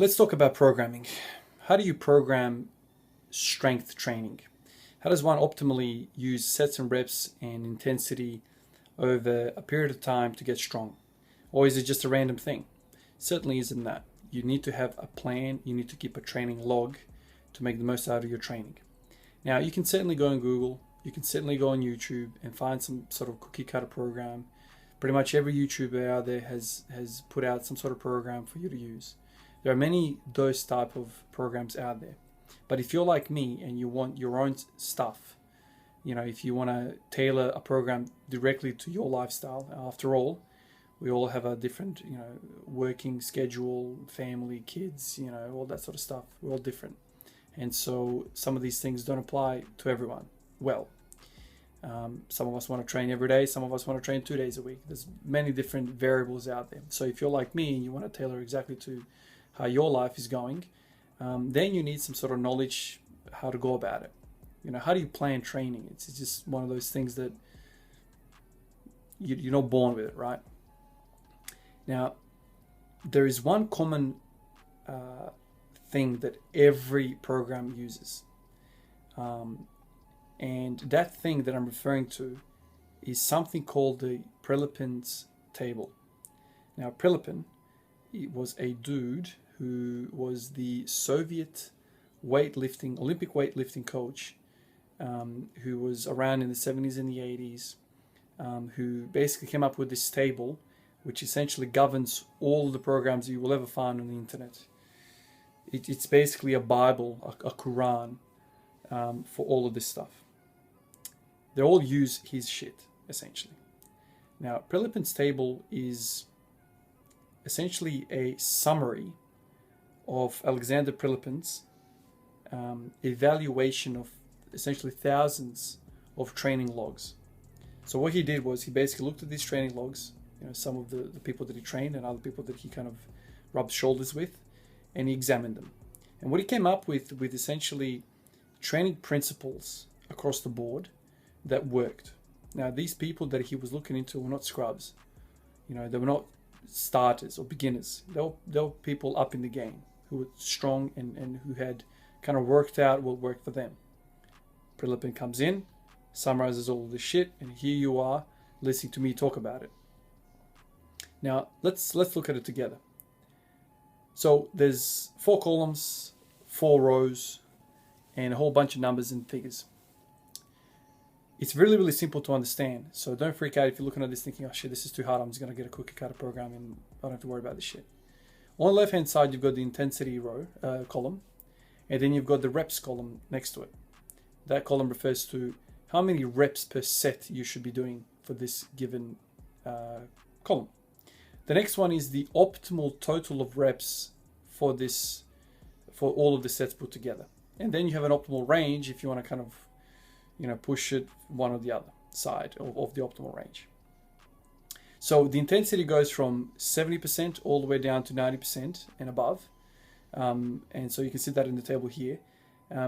let's talk about programming. How do you program strength training? How does one optimally use sets and reps and intensity over a period of time to get strong? Or is it just a random thing? Certainly isn't that. You need to have a plan. You need to keep a training log to make the most out of your training. Now, you can certainly go on Google. You can certainly go on YouTube and find some sort of cookie cutter program. Pretty much every YouTuber out there has put out some sort of program for you to use. There are many those type of programs out there. But if you're like me and you want your own stuff, if you want to tailor a program directly to your lifestyle, after all, we all have a different, working schedule, family, kids, all that sort of stuff. We're all different. And so some of these things don't apply to everyone. Well, some of us want to train every day. Some of us want to train 2 days a week. There's many different variables out there. So if you're like me and you want to tailor exactly to how your life is going, then you need some sort of knowledge how to go about it. How do you plan training? It's just one of those things that you're not born with it, right? Now, there is one common thing that every program uses. And that thing that I'm referring to is something called the Prilepin's table. Now, Prilepin, it was a dude who was the Soviet Olympic weightlifting coach, who was around in the 70s and the 80s, who basically came up with this table, which essentially governs all the programs you will ever find on the internet. It's basically a Bible, a Quran, for all of this stuff. They all use his shit, essentially. Now, Prilepin's table is essentially a summary of Alexander Prilepin's evaluation of essentially thousands of training logs. So what he did was he basically looked at these training logs, some of the people that he trained and other people that he kind of rubbed shoulders with, and he examined them. And what he came up with essentially training principles across the board that worked. Now, these people that he was looking into were not scrubs. They were not starters or beginners. They were people up in the game who were strong and who had kind of worked out what worked for them. Prilepin comes in, summarizes all of this shit, and here you are listening to me talk about it. Now, let's look at it together. So there's 4 columns, 4 rows, and a whole bunch of numbers and figures. It's really, really simple to understand. So don't freak out if you're looking at this thinking, oh shit, this is too hard. I'm just going to get a cookie cutter program and I don't have to worry about this shit. On the left-hand side, you've got the intensity column, and then you've got the reps column next to it. That column refers to how many reps per set you should be doing for this given column. The next one is the optimal total of reps for all of the sets put together. And then you have an optimal range if you want to kind of push it one or the other side of the optimal range. So the intensity goes from 70% all the way down to 90% and above. And so you can see that in the table here.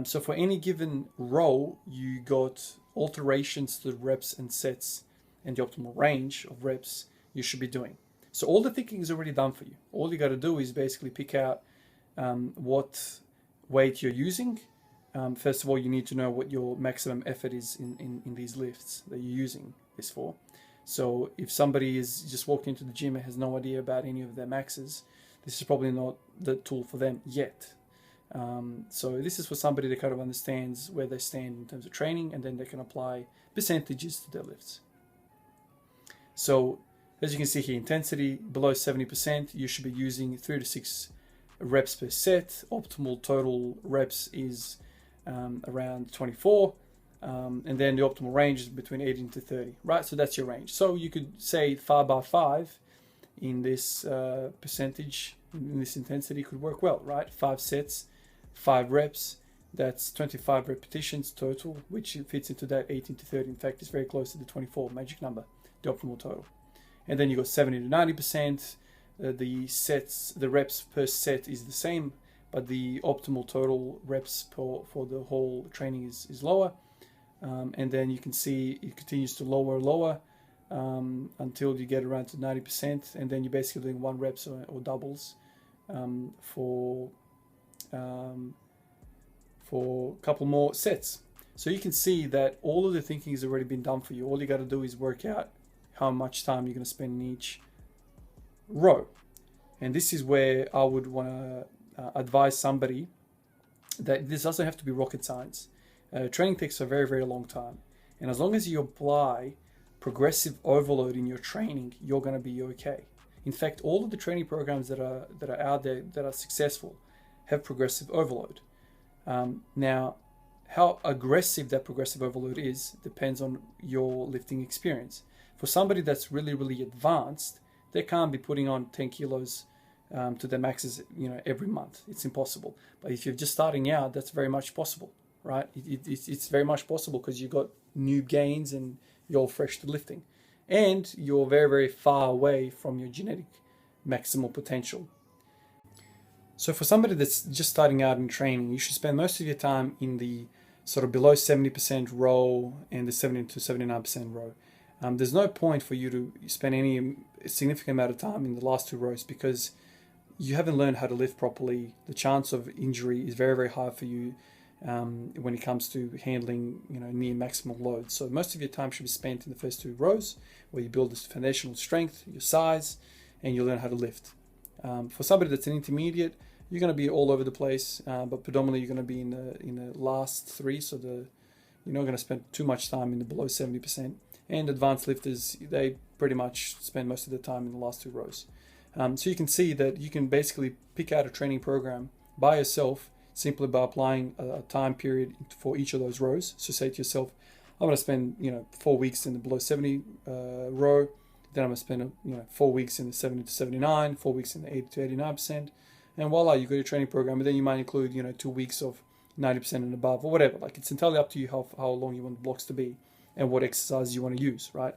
So for any given row, you got alterations to the reps and sets and the optimal range of reps you should be doing. So all the thinking is already done for you. All you got to do is basically pick out what weight you're using. First of all, you need to know what your maximum effort is in these lifts that you're using this for. So if somebody is just walked into the gym and has no idea about any of their maxes, this is probably not the tool for them yet. So this is for somebody that kind of understands where they stand in terms of training, and then they can apply percentages to their lifts. So as you can see here, intensity below 70%, you should be using 3 to 6 reps per set. Optimal total reps is around 24, and then the optimal range is between 18 to 30, right? So that's your range. So you could say 5 by 5 in this percentage, in this intensity could work well, right? 5 sets, 5 reps, that's 25 repetitions total, which fits into that 18 to 30. In fact, it's very close to the 24 magic number, the optimal total. And then you got 70 to 90%. The reps per set is the same, but the optimal total reps for the whole training is lower. And then you can see it continues to lower until you get around to 90%, and then you're basically doing 1 reps or doubles for a couple more sets. So you can see that all of the thinking has already been done for you. All you got to do is work out how much time you're going to spend in each row. And this is where I would want to advise somebody that this doesn't have to be rocket science. Training takes a very, very long time. And as long as you apply progressive overload in your training, you're going to be okay. In fact, all of the training programs that are out there that are successful have progressive overload. Now, how aggressive that progressive overload is depends on your lifting experience. For somebody that's really, really advanced, they can't be putting on 10 kilos to their maxes, every month. It's impossible. But if you're just starting out, that's very much possible, right? It's very much possible because you've got new gains and you're all fresh to lifting. And you're very, very far away from your genetic maximal potential. So for somebody that's just starting out in training, you should spend most of your time in the sort of below 70% row and the 70 to 79% row. There's no point for you to spend any significant amount of time in the last two rows because you haven't learned how to lift properly. The chance of injury is very, very high for you when it comes to handling, near maximal loads. So most of your time should be spent in the first two rows where you build this foundational strength, your size, and you learn how to lift. For somebody that's an intermediate, you're going to be all over the place, but predominantly you're going to be in the last three, so you're not going to spend too much time in the below 70%. And advanced lifters, they pretty much spend most of their time in the last two rows. So you can see that you can basically pick out a training program by yourself simply by applying a time period for each of those rows. So say to yourself, I'm going to spend 4 weeks in the below 70 row. Then I'm going to spend 4 weeks in the 70 to 79, 4 weeks in the 80 to 89%. And voila, you got your training program. And then you might include 2 weeks of 90% and above or whatever. Like, it's entirely up to you how long you want the blocks to be and what exercises you want to use, right?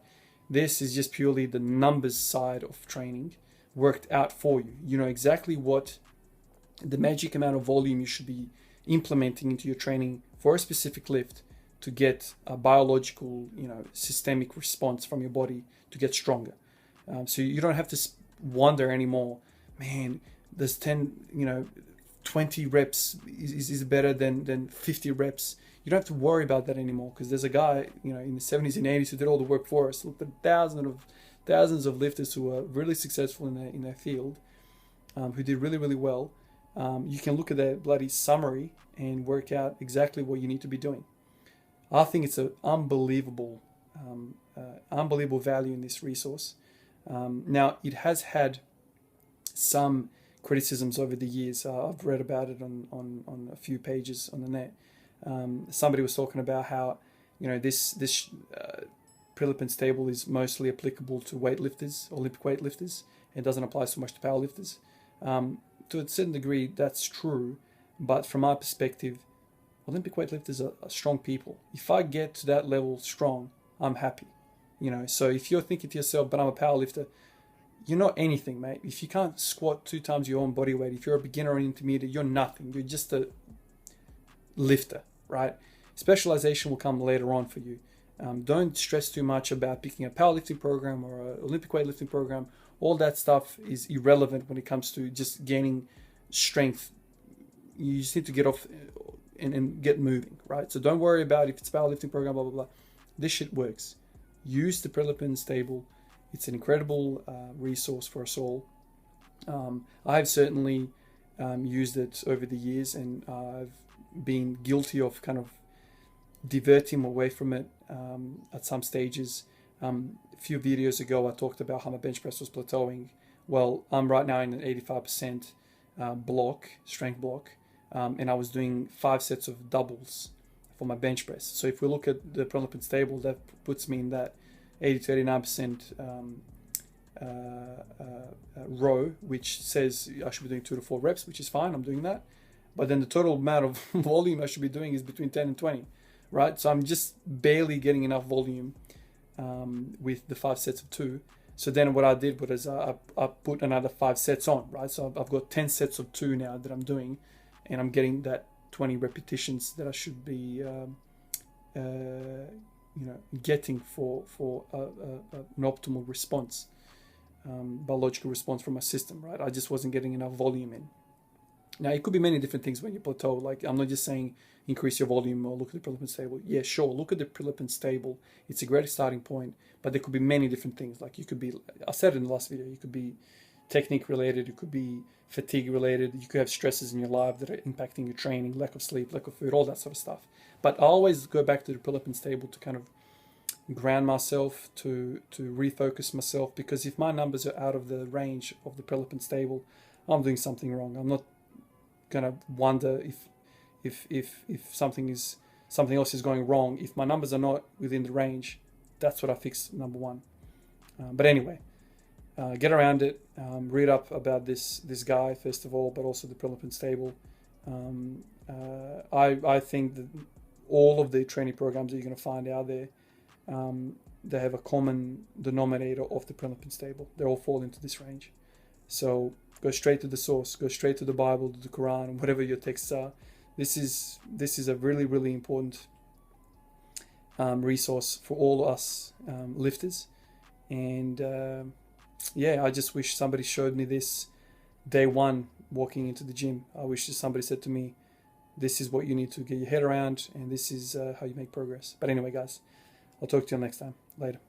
This is just purely the numbers side of training worked out for you. You know exactly what the magic amount of volume you should be implementing into your training for a specific lift to get a biological, systemic response from your body to get stronger. So you don't have to wonder anymore, man, there's 20 reps is better than 50 reps. You don't have to worry about that anymore because there's a guy, in the 70s and 80s who did all the work for us. Look at thousands of lifters who are really successful in their field, who did really, really well. You can look at their bloody summary and work out exactly what you need to be doing. I think it's an unbelievable value in this resource. Now, it has had some criticisms over the years. I've read about it on a few pages on the net. Somebody was talking about how this Prilepin's table is mostly applicable to weightlifters, Olympic weightlifters, and doesn't apply so much to powerlifters. To a certain degree, that's true, but from my perspective, Olympic weightlifters are strong people. If I get to that level strong, I'm happy. So if you're thinking to yourself, but I'm a powerlifter, you're not anything, mate. If you can't squat 2 times your own body weight, if you're a beginner or an intermediate, you're nothing. You're just a lifter, right? Specialization will come later on for you. Don't stress too much about picking a powerlifting program or an Olympic weightlifting program. All that stuff is irrelevant when it comes to just gaining strength. You just need to get off and get moving, right? So don't worry about if it's a powerlifting program, blah, blah, blah. This shit works. Use the Prilepin table. It's an incredible resource for us all. I've certainly used it over the years, and I've been guilty of kind of diverting away from it at some stages. A few videos ago, I talked about how my bench press was plateauing. Well, I'm right now in an 85% strength block, and I was doing 5 sets of doubles for my bench press. So if we look at the Prilepin table, that puts me in that 80 to 89% row, which says I should be doing 2 to 4 reps, which is fine. I'm doing that. But then the total amount of volume I should be doing is between 10 and 20, right? So I'm just barely getting enough volume with the 5 sets of 2. So then what I did was I put another 5 sets on, right? So I've got 10 sets of 2 now that I'm doing, and I'm getting that 20 repetitions that I should be getting for an optimal response. biological response from my system, right? I just wasn't getting enough volume in. Now, it could be many different things when you plateau. Like, I'm not just saying increase your volume or look at the Prilepin stable. Yeah, sure, look at the Prilepin stable. It's a great starting point, but there could be many different things. Like, you could be, I said in the last video, you could be technique related, it could be fatigue related, you could have stresses in your life that are impacting your training, lack of sleep, lack of food, all that sort of stuff. But I always go back to the Prilepin stable to kind of ground myself, to refocus myself, because if my numbers are out of the range of the Prilepin stable, I'm doing something wrong. I'm not gonna wonder if something else is going wrong. If my numbers are not within the range, that's what I fix, number one. But anyway, get around it. Read up about this guy first of all, but also the Prilepin stable. I think that all of the training programs that you're going to find out there, they have a common denominator of the Prilepin stable. They all fall into this range. So go straight to the source. Go straight to the Bible, to the Quran, whatever your texts are. This is a really, really important resource for all us lifters. And yeah, I just wish somebody showed me this day one walking into the gym. I wish somebody said to me, this is what you need to get your head around, and this is how you make progress. But anyway, guys, I'll talk to you next time. Later.